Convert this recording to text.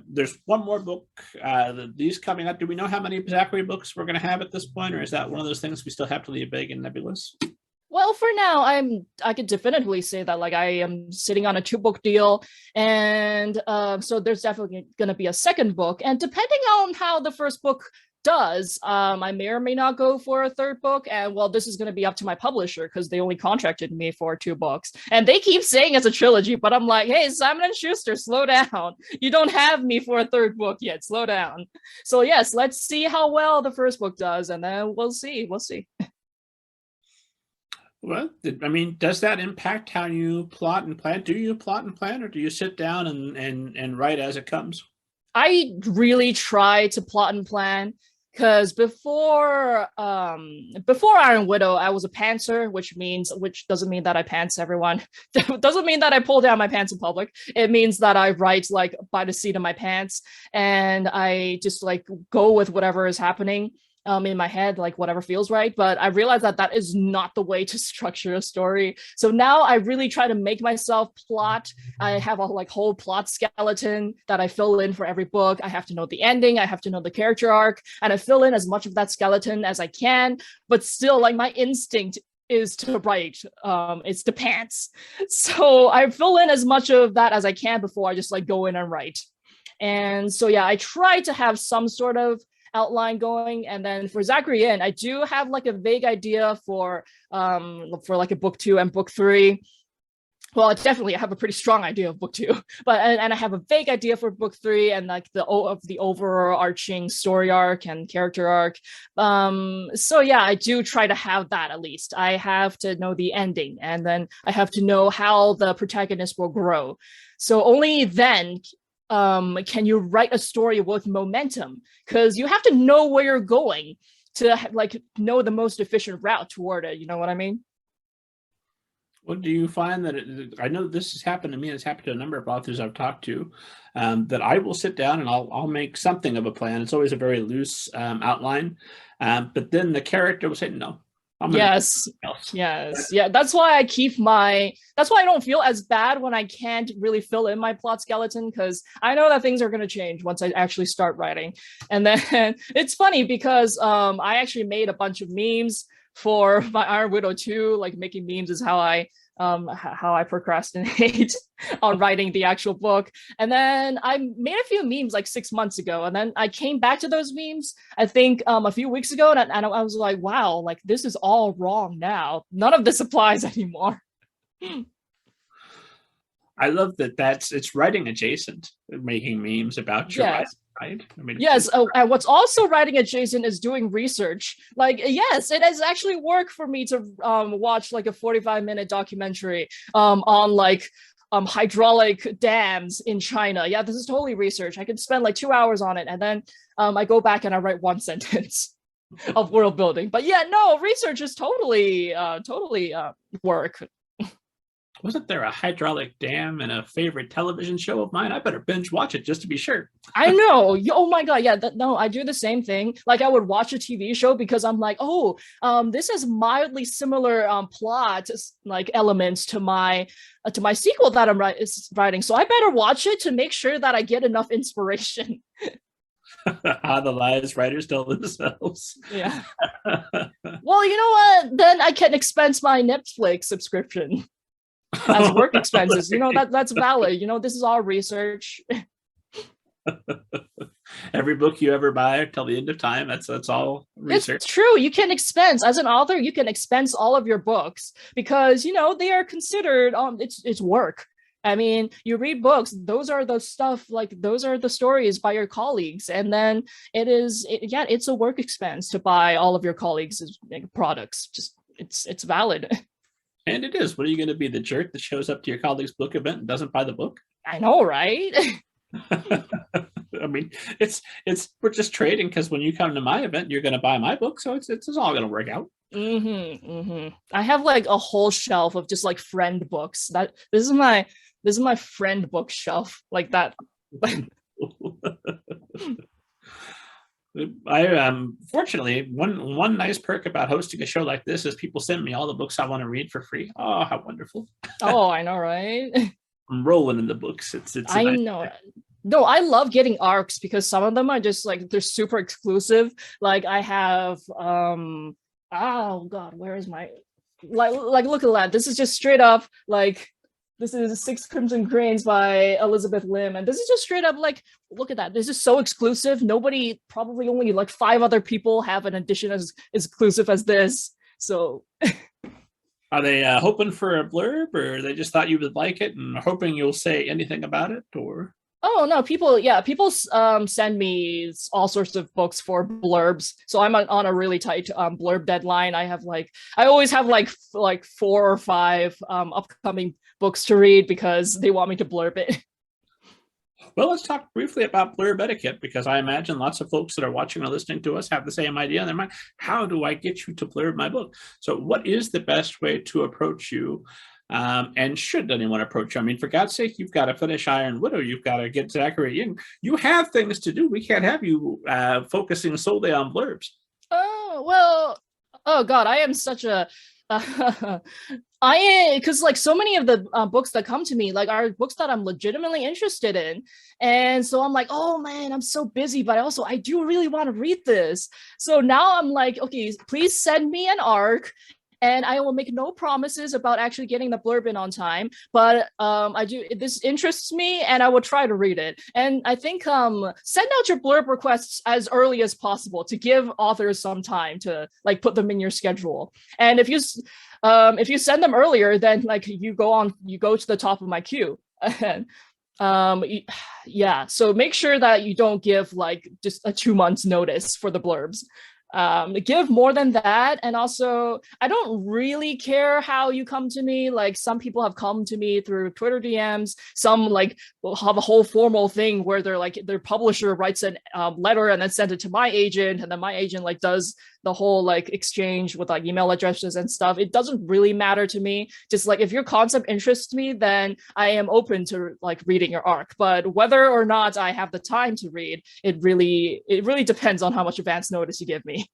There's one more book. These coming up. Do we know how many Zachary books we're going to have at this point, or is that one of those things we still have to leave vague and nebulous? Well, for now, I could definitively say that like I am sitting on a 2-book deal, and so there's definitely going to be a second book. And depending on how the first book does, I may or may not go for a third book. And well, this is going to be up to my publisher because they only contracted me for 2 books, and they keep saying it's a trilogy. But I'm like, hey, Simon and Schuster, slow down. You don't have me for a third book yet. Slow down. So yes, let's see how well the first book does, and then we'll see. We'll see. Well, I mean, does that impact how you plot and plan? Do you plot and plan, or do you sit down and write as it comes? I really try to plot and plan, because before Iron Widow, I was a pantser, which doesn't mean that I pants everyone. Doesn't mean that I pull down my pants in public. It means that I write like by the seat of my pants, and I just like go with whatever is happening in my head, like whatever feels right. But I realized that that is not the way to structure a story. So now I really try to make myself plot. I have a like whole plot skeleton that I fill in for every book. I have to know the ending. I have to know the character arc, and I fill in as much of that skeleton as I can. But still, like my instinct is to write. It's to pants. So I fill in as much of that as I can before I just like go in and write. And so yeah, I try to have some sort of outline going. And then for Zachary I do have like a vague idea for like a book 2 and book 3. Well, definitely I have a pretty strong idea of book 2, but and I have a vague idea for book 3 and like the overarching story arc and character arc. So yeah, I do try to have that. At least I have to know the ending, and then I have to know how the protagonist will grow. So only then can you write a story with momentum, because you have to know where you're going to like know the most efficient route toward it. You know what I mean? Well, do you find that I know this has happened to me, and it's happened to a number of authors I've talked to, that I will sit down and I'll make something of a plan. It's always a very loose outline, but then the character will say, no, yes. Yeah, that's why I don't feel as bad when I can't really fill in my plot skeleton, because I know that things are going to change once I actually start writing. And then it's funny because I actually made a bunch of memes for my Iron Widow 2. Like making memes is how I procrastinate on writing the actual book. And then I made a few memes like 6 months ago, and then I came back to those memes I think a few weeks ago, and I was like, wow, like this is all wrong now. None of this applies anymore. I love that it's writing adjacent, making memes about your writing. Right? I mean, yes. And what's also writing adjacent is doing research. Like, yes, it has actually worked for me to watch like a 45-minute documentary on like hydraulic dams in China. Yeah, this is totally research. I can spend like 2 hours on it, and then I go back and I write 1 sentence of world building. But yeah, no, research is totally work. Wasn't there a hydraulic dam in a favorite television show of mine? I better binge watch it just to be sure. I know. Oh my God. Yeah. No, I do the same thing. Like I would watch a TV show because I'm like, oh, this has mildly similar plot like elements to my sequel that I'm writing. So I better watch it to make sure that I get enough inspiration. How the lies writers tell themselves. Yeah. Well, you know what? Then I can expense my Netflix subscription as work expenses. You know, that's valid. You know, this is all research. Every book you ever buy till the end of time, that's all research. It's true. You can expense, as an author, you can expense all of your books because, you know, they are considered it's work. I mean, you read books, those are the stuff, like those are the stories by your colleagues, and then it's a work expense to buy all of your colleagues' products. Just it's valid. And it is. What are you going to be, the jerk that shows up to your colleague's book event and doesn't buy the book? I know, right? I mean, we're just trading, because when you come to my event, you're going to buy my book, so it's all going to work out. I have like a whole shelf of just like friend books. This is my friend bookshelf, like that. I fortunately, one nice perk about hosting a show like this is people send me all the books I want to read for free. Oh, how wonderful. Oh, I know, right? I'm rolling in the books. It's a I nice. know. No, I love getting arcs because some of them are just like they're super exclusive. Like I have oh god, where is my like look at that. This is just straight up like this is Six Crimson Cranes by Elizabeth Lim. And this is just straight up like look at that. This is so exclusive. Nobody, probably only like 5 other people have an edition as exclusive as this. So Are they hoping for a blurb, or they just thought you would like it and hoping you'll say anything about it, or? oh no, people send me all sorts of books for blurbs. So I'm on a really tight blurb deadline. I always have like 4 or 5 upcoming books to read because they want me to blurb it. Well, let's talk briefly about blurb etiquette, because I imagine lots of folks that are watching or listening to us have the same idea in their mind. How do I get you to blurb my book? So what is the best way to approach you? And should anyone approach you? I mean, for God's sake, you've got to finish Iron Widow. You've got to get Zachary in. You have things to do. We can't have you focusing solely on blurbs. Oh, well, oh God, I am such a because like so many of the books that come to me like are books that I'm legitimately interested in, and so I'm like, oh man, I'm so busy, but also I do really want to read this. So now I'm like, okay, please send me an arc, and I will make no promises about actually getting the blurb in on time, but this interests me and I will try to read it. And I think send out your blurb requests as early as possible to give authors some time to like put them in your schedule. And if you send them earlier, then like you go to the top of my queue. Yeah, so make sure that you don't give like just a 2 months notice for the blurbs. Give more than that. And also, I don't really care how you come to me. Like some people have come to me through Twitter DMs. Some like will have a whole formal thing where they're like their publisher writes a letter and then sends it to my agent, and then my agent like does the whole like exchange with like email addresses and stuff. It doesn't really matter to me. Just like if your concept interests me, then I am open to like reading your arc. But whether or not I have the time to read, it really depends on how much advance notice you give me.